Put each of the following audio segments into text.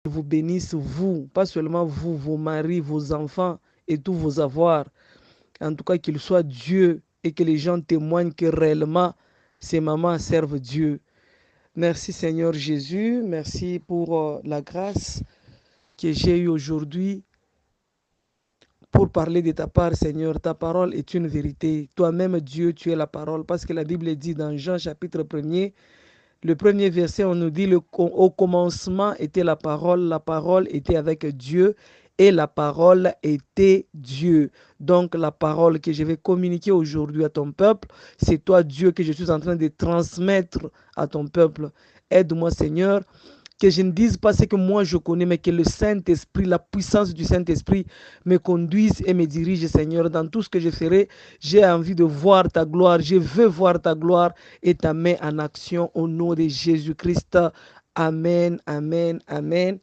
vous bénisse, vous, pas seulement vous, vos maris, vos enfants et tous vos avoirs. En tout cas, qu'il soit Dieu et que les gens témoignent que réellement, ces mamans servent Dieu. Merci Seigneur Jésus, merci pour la grâce que j'ai eue aujourd'hui pour parler de ta part, Seigneur. Ta parole est une vérité. Toi-même, Dieu, tu es la parole. Parce que la Bible dit dans Jean chapitre 1er, le premier verset, on nous dit, au commencement était la parole était avec Dieu et la parole était Dieu. Donc la parole que je vais communiquer aujourd'hui à ton peuple, c'est toi Dieu que je suis en train de transmettre à ton peuple. Aide-moi Seigneur, que je ne dise pas ce que moi je connais, mais que le Saint-Esprit, la puissance du Saint-Esprit me conduise et me dirige, Seigneur. Dans tout ce que je ferai, j'ai envie de voir ta gloire. Je veux voir ta gloire et ta main en action au nom de Jésus-Christ. Amen, amen, amen.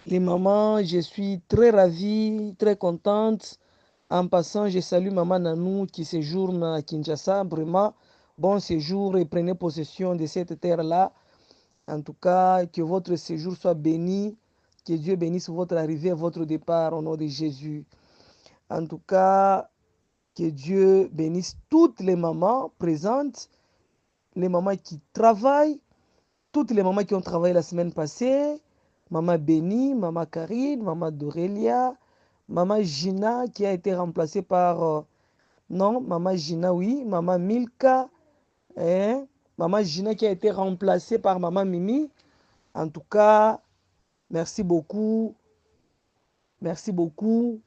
Les mamans, je suis très ravie, très contente. En passant, je salue Maman Nanou qui séjourne à Kinshasa. Vraiment, bon séjour et prenez possession de cette terre-là. En tout cas, que votre séjour soit béni, que Dieu bénisse votre arrivée et votre départ au nom de Jésus. En tout cas, que Dieu bénisse toutes les mamans présentes, les mamans qui travaillent, toutes les mamans qui ont travaillé la semaine passée, Maman Béni, Maman Karine, Maman Dorelia, Maman Gina qui a été remplacée par... non, Maman Gina, oui, Maman Milka, Maman Gina qui a été remplacée par Maman Mimi. En tout cas, merci beaucoup. Merci beaucoup.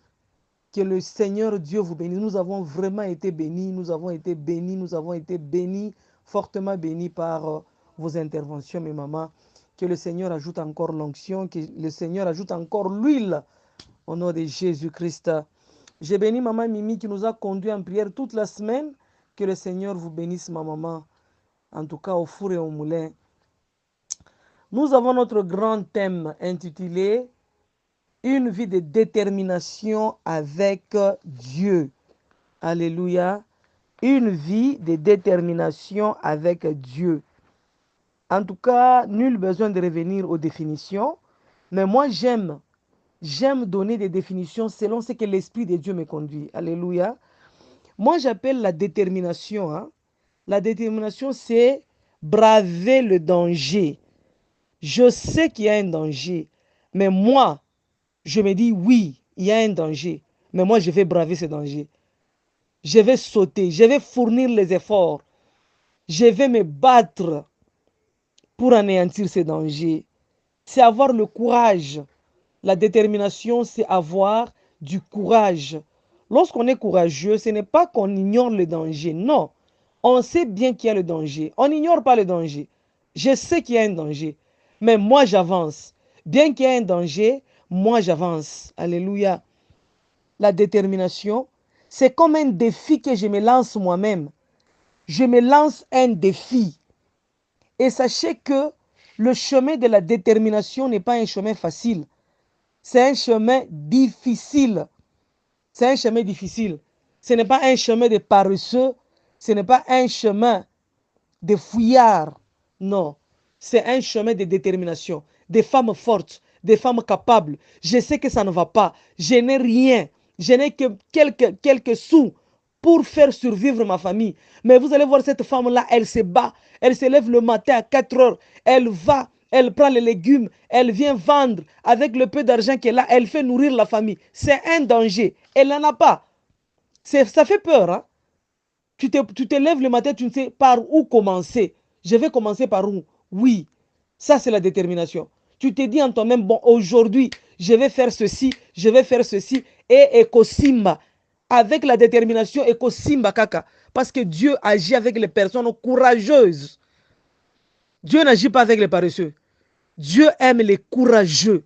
Que le Seigneur Dieu vous bénisse. Nous avons vraiment été bénis. Nous avons été bénis. Nous avons été bénis, fortement bénis par vos interventions, mes mamans. Que le Seigneur ajoute encore l'onction. Que le Seigneur ajoute encore l'huile au nom de Jésus-Christ. J'ai béni Maman Mimi qui nous a conduits en prière toute la semaine. Que le Seigneur vous bénisse, ma maman. En tout cas, au four et au moulin. Nous avons notre grand thème intitulé « Une vie de détermination avec Dieu ». Alléluia. Une vie de détermination avec Dieu. En tout cas, nul besoin de revenir aux définitions. Mais moi, j'aime donner des définitions selon ce que l'Esprit de Dieu me conduit. Alléluia. Moi, j'appelle la détermination. La détermination, c'est braver le danger. Je sais qu'il y a un danger, mais moi, je me dis oui, il y a un danger, mais moi, je vais braver ce danger. Je vais sauter, je vais fournir les efforts, je vais me battre pour anéantir ce danger. C'est avoir le courage. La détermination, c'est avoir du courage. Lorsqu'on est courageux, ce n'est pas qu'on ignore le danger, non. On sait bien qu'il y a le danger. On n'ignore pas le danger. Je sais qu'il y a un danger. Mais moi, j'avance. Bien qu'il y ait un danger, moi, j'avance. Alléluia. La détermination, c'est comme un défi que je me lance moi-même. Je me lance un défi. Et sachez que le chemin de la détermination n'est pas un chemin facile. C'est un chemin difficile. C'est un chemin difficile. Ce n'est pas un chemin de paresseux. Ce n'est pas un chemin de fouillards. Non. C'est un chemin de détermination. Des femmes fortes, des femmes capables. Je sais que ça ne va pas. Je n'ai rien. Je n'ai que quelques sous pour faire survivre ma famille. Mais vous allez voir cette femme-là, elle se bat. Elle se lève le matin à 4 heures. Elle va, elle prend les légumes. Elle vient vendre. Avec le peu d'argent qu'elle a, elle fait nourrir la famille. C'est un danger. Elle n'en a pas. Ça fait peur. Hein? Tu te lèves le matin, tu ne sais par où commencer. Je vais commencer par où? Oui, ça c'est la détermination. Tu te dis en toi-même, bon, aujourd'hui, je vais faire ceci, je vais faire ceci. Et Ekosimba, avec la détermination, Ekosimba kaka. Parce que Dieu agit avec les personnes courageuses. Dieu n'agit pas avec les paresseux. Dieu aime les courageux.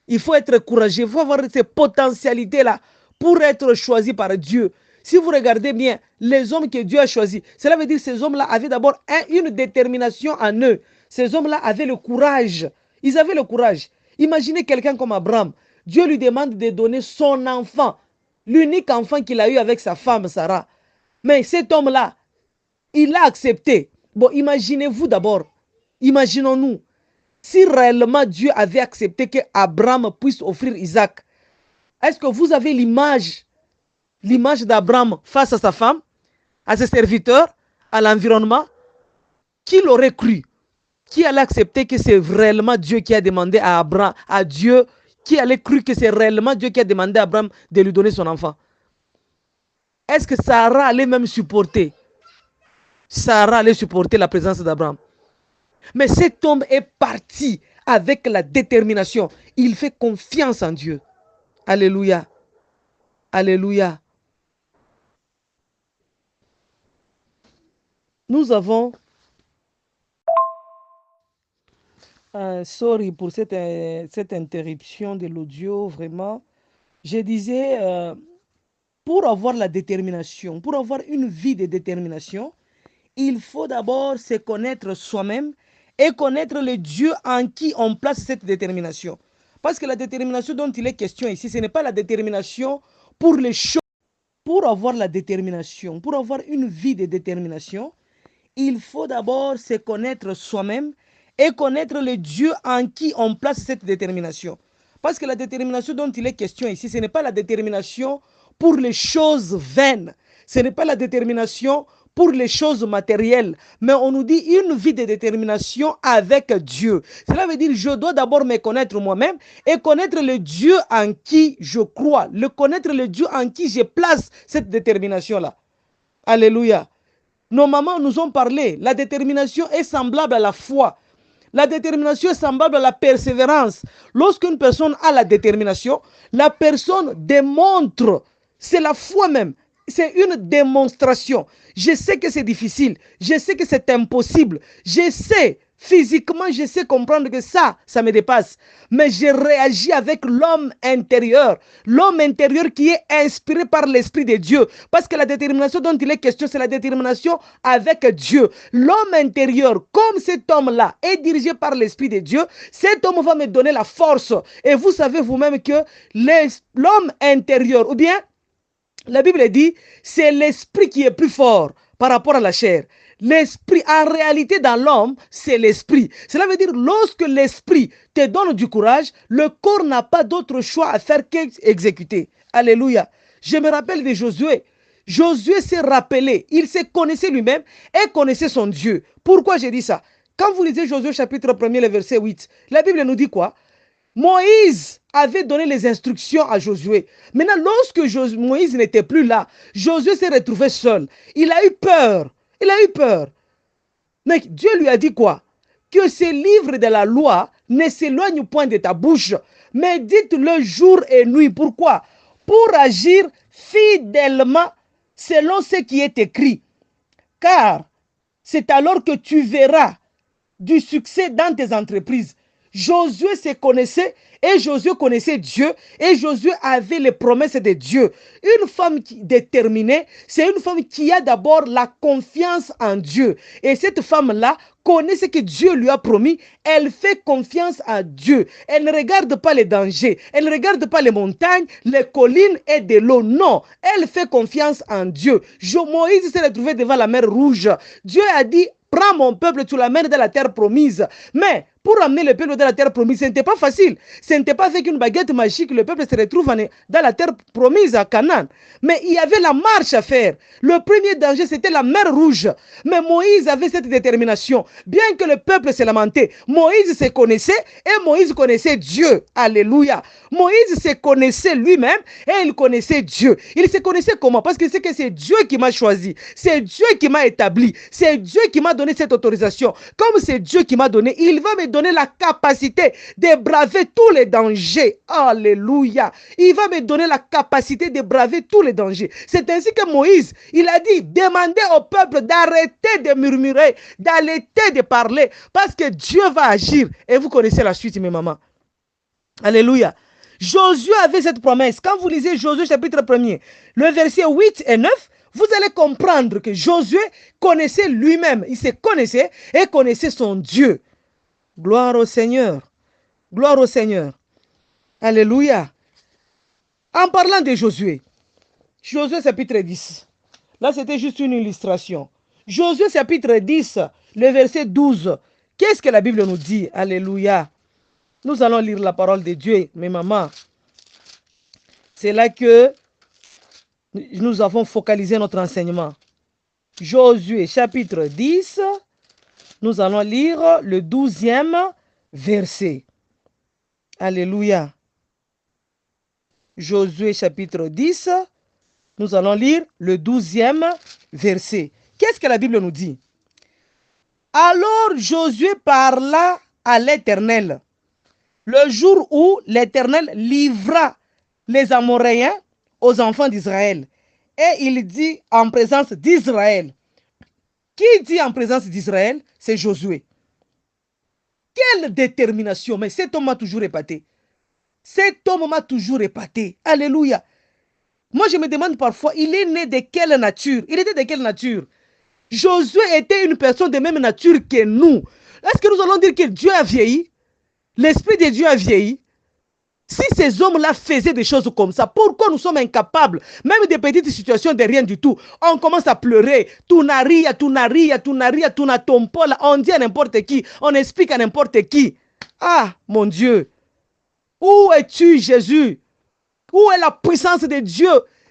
Il faut être courageux, il faut avoir ces potentialités-là pour être choisi par Dieu. Si vous regardez bien, les hommes que Dieu a choisis, cela veut dire que ces hommes-là avaient d'abord une détermination en eux. Ces hommes-là avaient le courage. Ils avaient le courage. Imaginez quelqu'un comme Abraham. Dieu lui demande de donner son enfant, l'unique enfant qu'il a eu avec sa femme Sarah. Mais cet homme-là, il a accepté. Bon, imaginez-vous d'abord. Imaginons-nous. Si réellement Dieu avait accepté qu'Abraham puisse offrir Isaac, est-ce que vous avez l'image d'Abraham face à sa femme, à ses serviteurs, à l'environnement? Qui l'aurait cru? Qui allait accepter que c'est réellement Dieu qui a demandé à Abraham, à Dieu, qui allait cru que c'est réellement Dieu qui a demandé à Abraham de lui donner son enfant? Est-ce que Sarah allait même supporter? Sarah allait supporter la présence d'Abraham. Mais cet homme est parti avec la détermination. Il fait confiance en Dieu. Alléluia. Alléluia. Nous avons... sorry pour cette interruption de l'audio, vraiment. Je disais, pour avoir la détermination, pour avoir une vie de détermination, il faut d'abord se connaître soi-même et connaître le Dieu en qui on place cette détermination. Parce que la détermination dont il est question ici, ce n'est pas la détermination pour les choses. Pour avoir la détermination, pour avoir une vie de détermination, il faut d'abord se connaître soi-même et connaître le Dieu en qui on place cette détermination. Parce que la détermination dont il est question ici, ce n'est pas la détermination pour les choses vaines. Ce n'est pas la détermination pour les choses matérielles, mais on nous dit une vie de détermination avec Dieu. Cela veut dire je dois d'abord me connaître moi-même et connaître le Dieu en qui je crois, connaître le Dieu en qui je place cette détermination-là. Alléluia. Nos mamans nous ont parlé, la détermination est semblable à la foi. La détermination est semblable à la persévérance. Lorsqu'une personne a la détermination, la personne démontre, c'est la foi même, c'est une démonstration. Je sais que c'est difficile, je sais que c'est impossible, je sais, physiquement, je sais comprendre que ça me dépasse. Mais je réagis avec l'homme intérieur qui est inspiré par l'Esprit de Dieu. Parce que la détermination dont il est question, c'est la détermination avec Dieu. L'homme intérieur, comme cet homme-là est dirigé par l'Esprit de Dieu, cet homme va me donner la force. Et vous savez vous-même que l'homme intérieur, ou bien la Bible dit, c'est l'esprit qui est plus fort par rapport à la chair. L'esprit, en réalité, dans l'homme, c'est l'esprit. Cela veut dire, lorsque l'esprit te donne du courage, le corps n'a pas d'autre choix à faire qu'exécuter. Alléluia. Je me rappelle de Josué. Josué s'est rappelé, il se connaissait lui-même et connaissait son Dieu. Pourquoi j'ai dit ça? Quand vous lisez Josué chapitre 1er, le verset 8, la Bible nous dit quoi? Moïse avait donné les instructions à Josué. Maintenant, lorsque Moïse n'était plus là, Josué s'est retrouvé seul. Il a eu peur. Il a eu peur. Mais Dieu lui a dit quoi? Que ces livres de la loi ne s'éloignent point de ta bouche, mais dites-le jour et nuit. Pourquoi? Pour agir fidèlement selon ce qui est écrit. Car c'est alors que tu verras du succès dans tes entreprises. Josué se connaissait et Josué connaissait Dieu et Josué avait les promesses de Dieu. Une femme déterminée, c'est une femme qui a d'abord la confiance en Dieu. Et cette femme-là connaît ce que Dieu lui a promis. Elle fait confiance à Dieu. Elle ne regarde pas les dangers. Elle ne regarde pas les montagnes, les collines et de l'eau. Non, elle fait confiance en Dieu. Moïse s'est retrouvé devant la mer Rouge. Dieu a dit, prends mon peuple, tu l'amènes dans la terre promise. Mais pour amener le peuple dans la terre promise, ce n'était pas facile. Ce n'était pas avec une baguette magique que le peuple se retrouve dans la terre promise à Canaan. Mais il y avait la marche à faire. Le premier danger, c'était la mer Rouge. Mais Moïse avait cette détermination. Bien que le peuple se lamentait, Moïse se connaissait et Moïse connaissait Dieu. Alléluia. Moïse se connaissait lui-même et il connaissait Dieu. Il se connaissait comment? Parce qu'il sait que c'est Dieu qui m'a choisi. C'est Dieu qui m'a établi. C'est Dieu qui m'a donné cette autorisation. Comme c'est Dieu qui m'a donné, il va me donner la capacité de braver tous les dangers. Alléluia. Il va me donner la capacité de braver tous les dangers. C'est ainsi que Moïse, il a dit, demandez au peuple d'arrêter de murmurer, d'arrêter de parler, parce que Dieu va agir. Et vous connaissez la suite, mes mamans. Alléluia. Josué avait cette promesse. Quand vous lisez Josué chapitre 1er, le verset 8 et 9, vous allez comprendre que Josué connaissait lui-même. Il se connaissait et connaissait son Dieu. Gloire au Seigneur. Gloire au Seigneur. Alléluia. En parlant de Josué, Josué chapitre 10. Là, c'était juste une illustration. Josué chapitre 10, le verset 12, Qu'est-ce que la Bible nous dit? Alléluia. Nous allons lire la parole de Dieu, mes mamans. C'est là que nous avons focalisé notre enseignement. Josué chapitre 10, nous allons lire le 12e verset. Alléluia. Josué chapitre 10, nous allons lire le 12e verset. Qu'est-ce que la Bible nous dit? Alors Josué parla à l'Éternel le jour où l'Éternel livra les Amoréens aux enfants d'Israël. Et il dit en présence d'Israël. Qui dit en présence d'Israël? C'est Josué. Quelle détermination! Mais cet homme m'a toujours épaté. Cet homme m'a toujours épaté. Alléluia. Moi, je me demande parfois, il est né de quelle nature? Il était de quelle nature? Josué était une personne de même nature que nous. Est-ce que nous allons dire que Dieu a vieilli? L'Esprit de Dieu a vieilli? Si ces hommes-là faisaient des choses comme ça, pourquoi nous sommes incapables, même des petites situations de rien du tout, on commence à pleurer, tunaria, tunatompola, on dit à n'importe qui, on explique à n'importe qui. Ah, mon Dieu, où es-tu, Jésus? Où est la puissance de Dieu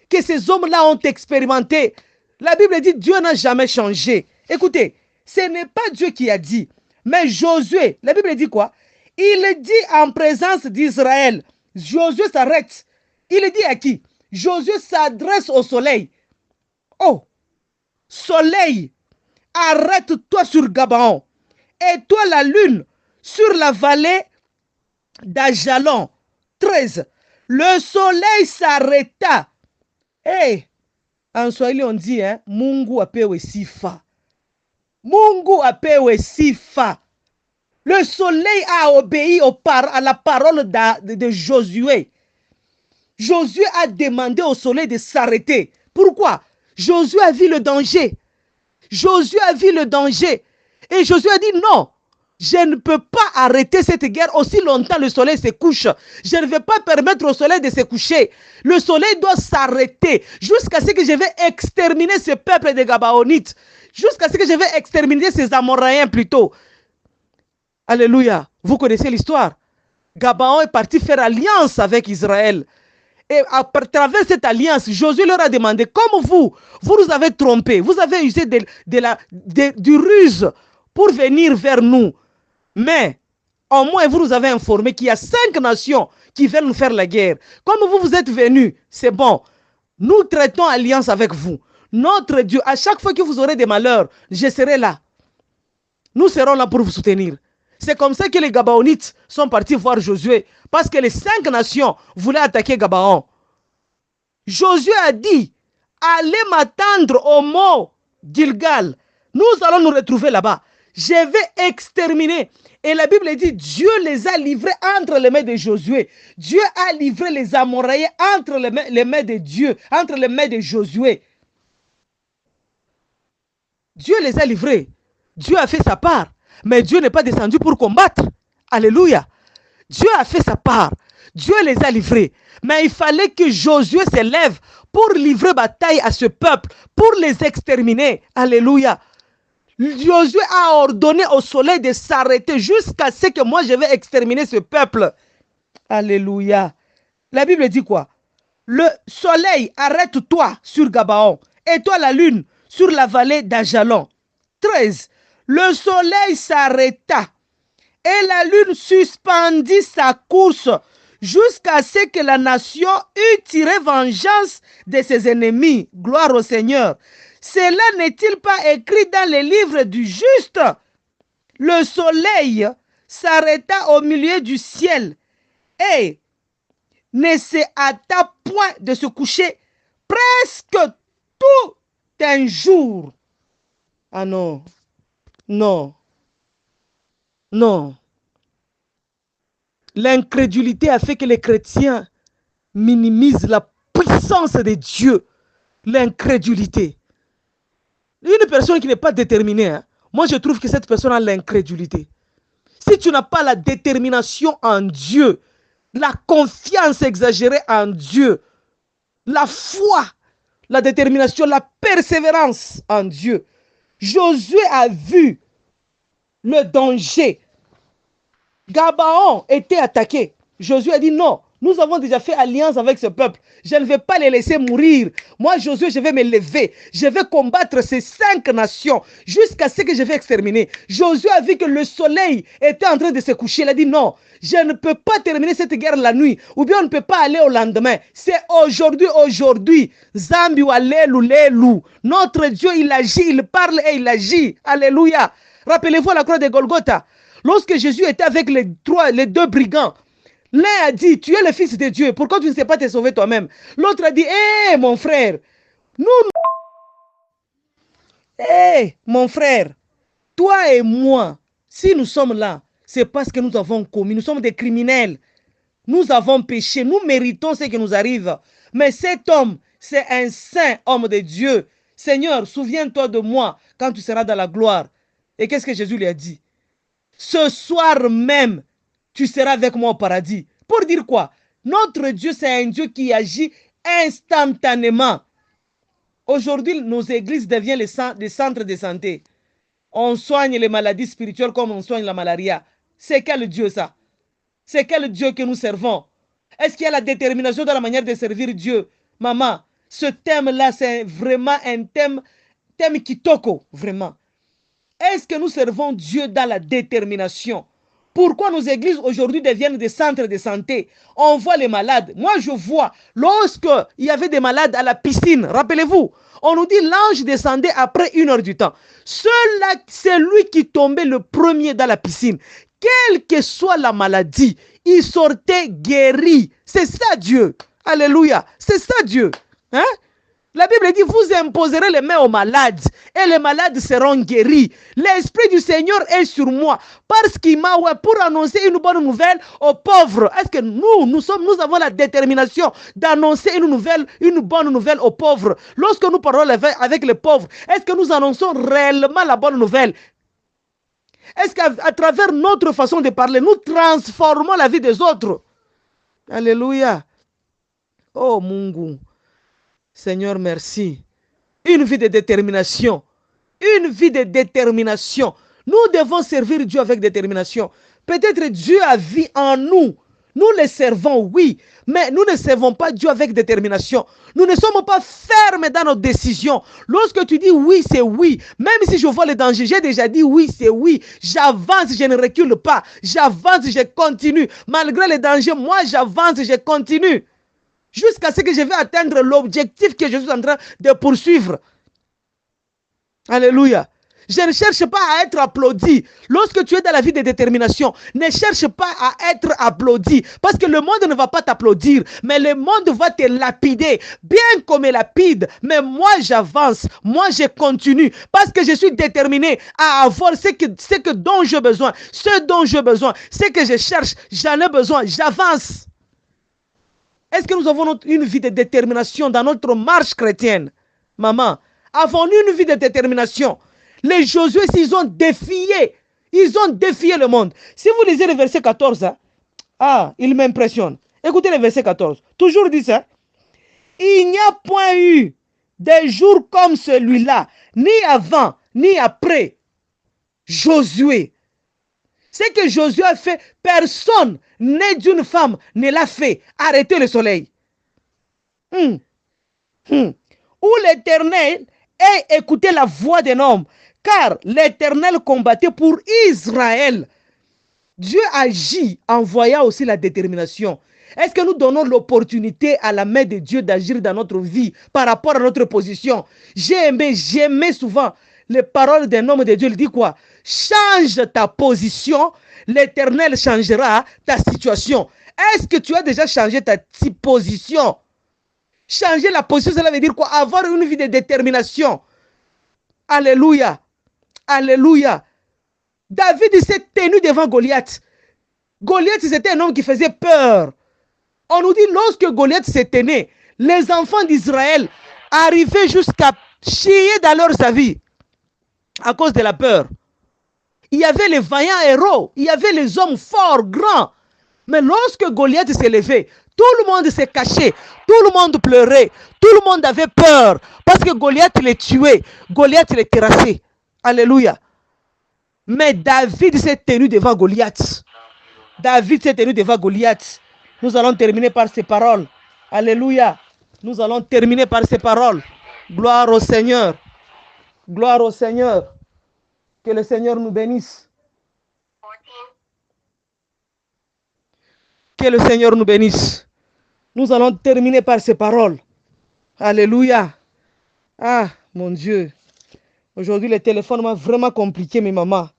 que ces hommes-là ont expérimenté? La Bible dit Dieu n'a jamais changé. Écoutez, ce n'est pas Dieu qui a dit, mais Josué, la Bible dit quoi? Il dit en présence d'Israël. Josué s'arrête. Il dit à qui? Josué s'adresse au soleil. Oh, soleil, arrête-toi sur Gabaon. Et toi la lune sur la vallée d'Ajalon. 13. Le soleil s'arrêta. Hey, en Swahili on dit, hein, Mungu apewe sifa. Mungu apewe sifa. Le soleil a obéi à la parole de Josué. Josué a demandé au soleil de s'arrêter. Pourquoi? Josué a vu le danger. Josué a vu le danger. Et Josué a dit non, je ne peux pas arrêter cette guerre aussi longtemps le soleil se couche. Je ne vais pas permettre au soleil de se coucher. Le soleil doit s'arrêter jusqu'à ce que je vais exterminer ce peuple de Gabaonites. Jusqu'à ce que je vais exterminer ces Amoréens plutôt. Alléluia. Vous connaissez l'histoire. Gabaon est parti faire alliance avec Israël. Et à travers cette alliance, Josué leur a demandé, comme vous nous avez trompés, vous avez usé du ruse pour venir vers nous. Mais au moins vous nous avez informé qu'il y a 5 nations qui veulent nous faire la guerre. Comme vous êtes venus, c'est bon. Nous traitons alliance avec vous. Notre Dieu, à chaque fois que vous aurez des malheurs, je serai là. Nous serons là pour vous soutenir. C'est comme ça que les Gabaonites sont partis voir Josué, parce que les 5 nations voulaient attaquer Gabaon. Josué a dit, allez m'attendre au mont Gilgal. Nous allons nous retrouver là-bas. Je vais exterminer. Et la Bible dit, Dieu les a livrés entre les mains de Josué. Dieu a livré les Amoréens entre les mains de Dieu, entre les mains de Josué. Dieu les a livrés. Dieu a fait sa part. Mais Dieu n'est pas descendu pour combattre. Alléluia. Dieu a fait sa part. Dieu les a livrés. Mais il fallait que Josué se lève pour livrer bataille à ce peuple, pour les exterminer. Alléluia. Josué a ordonné au soleil de s'arrêter jusqu'à ce que moi je vais exterminer ce peuple. Alléluia. La Bible dit quoi? Le soleil, arrête-toi sur Gabaon, et toi la lune sur la vallée d'Ajalon. 13. Le soleil s'arrêta et la lune suspendit sa course jusqu'à ce que la nation eût tiré vengeance de ses ennemis. Gloire au Seigneur. Cela n'est-il pas écrit dans les livres du juste? Le soleil s'arrêta au milieu du ciel et ne se hâta point de se coucher presque tout un jour. Ah non, non, non. L'incrédulité a fait que les chrétiens minimisent la puissance de Dieu. L'incrédulité. Une personne qui n'est pas déterminée, hein, moi je trouve que cette personne a l'incrédulité. Si tu n'as pas la détermination en Dieu, la confiance exagérée en Dieu, la foi, la détermination, la persévérance en Dieu. Josué a vu le danger. Gabaon était attaqué. Josué a dit non, nous avons déjà fait alliance avec ce peuple. Je ne vais pas les laisser mourir. Moi, Josué, je vais me lever. Je vais combattre ces 5 nations jusqu'à ce que je vais exterminer. Josué a vu que le soleil était en train de se coucher. Il a dit non, je ne peux pas terminer cette guerre la nuit. Ou bien on ne peut pas aller au lendemain. C'est aujourd'hui. Zambi ou Allélu. Notre Dieu, il agit, il parle et il agit. Alléluia. Rappelez-vous à la croix de Golgotha. Lorsque Jésus était avec les 2 brigands, l'un a dit, tu es le fils de Dieu, pourquoi tu ne sais pas te sauver toi-même? L'autre a dit, hé mon frère, mon frère, toi et moi, si nous sommes là, c'est parce que nous avons commis, nous sommes des criminels, nous avons péché, nous méritons ce qui nous arrive. Mais cet homme, c'est un saint homme de Dieu. Seigneur, souviens-toi de moi quand tu seras dans la gloire. Et qu'est-ce que Jésus lui a dit? Ce soir même, tu seras avec moi au paradis. Pour dire quoi? Notre Dieu, c'est un Dieu qui agit instantanément. Aujourd'hui, nos églises deviennent des centres de santé. On soigne les maladies spirituelles comme on soigne la malaria. C'est quel Dieu ça? C'est quel Dieu que nous servons? Est-ce qu'il y a la détermination dans la manière de servir Dieu? Maman, ce thème-là, c'est vraiment un thème kitoko, vraiment. Est-ce que nous servons Dieu dans la détermination? Pourquoi nos églises aujourd'hui deviennent des centres de santé? On voit les malades. Moi, je vois, lorsqu'il y avait des malades à la piscine, rappelez-vous, on nous dit l'ange descendait après 1 heure du temps. C'est lui qui tombait le premier dans la piscine. Quelle que soit la maladie, il sortait guéri. C'est ça Dieu. Alléluia. C'est ça Dieu. Hein? La Bible dit, vous imposerez les mains aux malades et les malades seront guéris. L'Esprit du Seigneur est sur moi parce qu'il m'a pour annoncer une bonne nouvelle aux pauvres. Est-ce que nous avons la détermination d'annoncer une bonne nouvelle aux pauvres? Lorsque nous parlons avec les pauvres, est-ce que nous annonçons réellement la bonne nouvelle? Est-ce qu'à travers notre façon de parler, nous transformons la vie des autres? Alléluia. Oh Mungu. Seigneur, merci. Une vie de détermination. Une vie de détermination. Nous devons servir Dieu avec détermination. Peut-être Dieu a vu en nous. Nous le servons, oui, mais nous ne servons pas Dieu avec détermination. Nous ne sommes pas fermes dans nos décisions. Lorsque tu dis oui, c'est oui. Même si je vois le danger, j'ai déjà dit oui, c'est oui. J'avance, je ne recule pas. J'avance, je continue. Malgré les dangers, moi j'avance, je continue. Jusqu'à ce que je vais atteindre l'objectif que je suis en train de poursuivre. Alléluia. Je ne cherche pas à être applaudi. Lorsque tu es dans la vie de détermination, ne cherche pas à être applaudi. Parce que le monde ne va pas t'applaudir, mais le monde va te lapider. Bien comme il lapide, mais moi j'avance, moi je continue. Parce que je suis déterminé à avoir ce dont j'ai besoin. Ce dont j'ai besoin, ce que je cherche, j'en ai besoin, j'avance. Est-ce que nous avons une vie de détermination dans notre marche chrétienne? Maman, avons-nous une vie de détermination? Les Josué, ils ont défié le monde. Si vous lisez le verset 14, il m'impressionne. Écoutez le verset 14. Toujours dit ça. Il n'y a point eu des jours comme celui-là, ni avant, ni après. Josué. Ce que Josué a fait, personne né d'une femme ne l'a fait. Arrêtez le soleil. Où l'Éternel ait écouté la voix d'un homme, car l'Éternel combattait pour Israël. Dieu agit en voyant aussi la détermination. Est-ce que nous donnons l'opportunité à la main de Dieu d'agir dans notre vie par rapport à notre position? J'aimais souvent les paroles d'un homme de Dieu. Il dit quoi? Change ta position, l'Éternel changera ta situation. Est-ce que tu as déjà changé ta position? Changer la position, cela veut dire quoi? Avoir une vie de détermination. Alléluia. Alléluia. David s'est tenu devant Goliath. Goliath, c'était un homme qui faisait peur. On nous dit, lorsque Goliath s'est tenu, les enfants d'Israël arrivaient jusqu'à chier dans leur vie à cause de la peur. Il y avait les vaillants héros, il y avait les hommes forts, grands. Mais lorsque Goliath s'est levé, tout le monde s'est caché, tout le monde pleurait, tout le monde avait peur. Parce que Goliath les tuait, Goliath les terrassait. Alléluia. Mais David s'est tenu devant Goliath. David s'est tenu devant Goliath. Nous allons terminer par ces paroles. Alléluia. Nous allons terminer par ces paroles. Gloire au Seigneur. Gloire au Seigneur. Que le Seigneur nous bénisse. Que le Seigneur nous bénisse. Nous allons terminer par ces paroles. Alléluia. Ah, mon Dieu. Aujourd'hui, le téléphone m'a vraiment compliqué, mes mamans.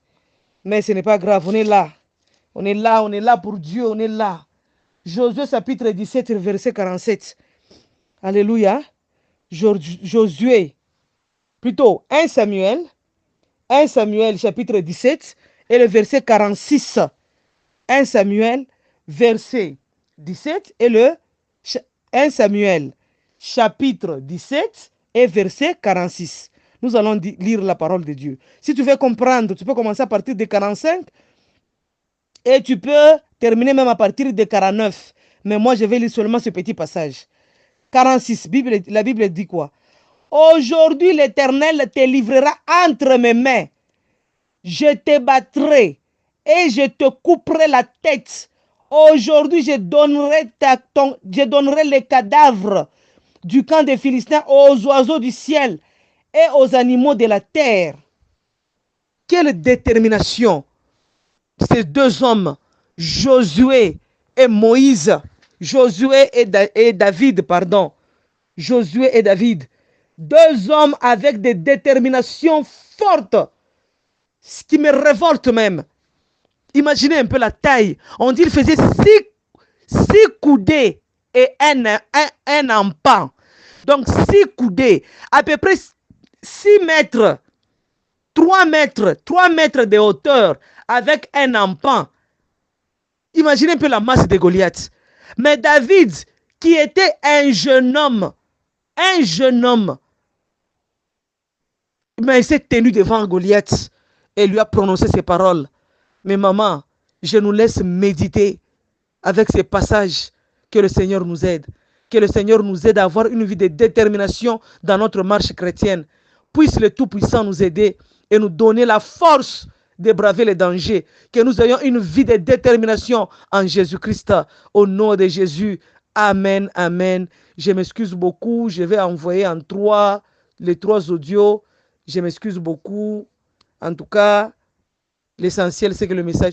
Mais ce n'est pas grave, on est là. On est là pour Dieu, on est là. Josué chapitre 17, verset 47. Alléluia. Josué, plutôt 1 Samuel chapitre 17 et le verset 46. 1 Samuel, verset 17 et le 1 Samuel, chapitre 17 et verset 46. Nous allons lire la parole de Dieu. Si tu veux comprendre, tu peux commencer à partir de 45 et tu peux terminer même à partir de 49. Mais moi, je vais lire seulement ce petit passage. 46, la Bible dit quoi? Aujourd'hui, l'Éternel te livrera entre mes mains. Je te battrai et je te couperai la tête. Aujourd'hui, je donnerai les cadavres du camp des Philistins aux oiseaux du ciel et aux animaux de la terre. Quelle détermination! Ces deux hommes, Josué et Moïse, Josué et David, pardon. Josué et David, deux hommes avec des déterminations fortes, ce qui me révolte même. Imaginez un peu la taille. On dit qu'il faisait six coudées et un empan. Donc 6 coudées, à peu près 6 mètres, 3 mètres de hauteur avec un empan. Imaginez un peu la masse de Goliath. Mais David, qui était un jeune homme, mais il s'est tenu devant Goliath et lui a prononcé ces paroles. Mais maman, je nous laisse méditer avec ces passages. Que le Seigneur nous aide. Que le Seigneur nous aide à avoir une vie de détermination dans notre marche chrétienne. Puisse le Tout-Puissant nous aider et nous donner la force de braver les dangers. Que nous ayons une vie de détermination en Jésus-Christ. Au nom de Jésus. Amen, amen. Je m'excuse beaucoup. Je vais envoyer les 3 audios. Je m'excuse beaucoup. En tout cas, l'essentiel, c'est que le message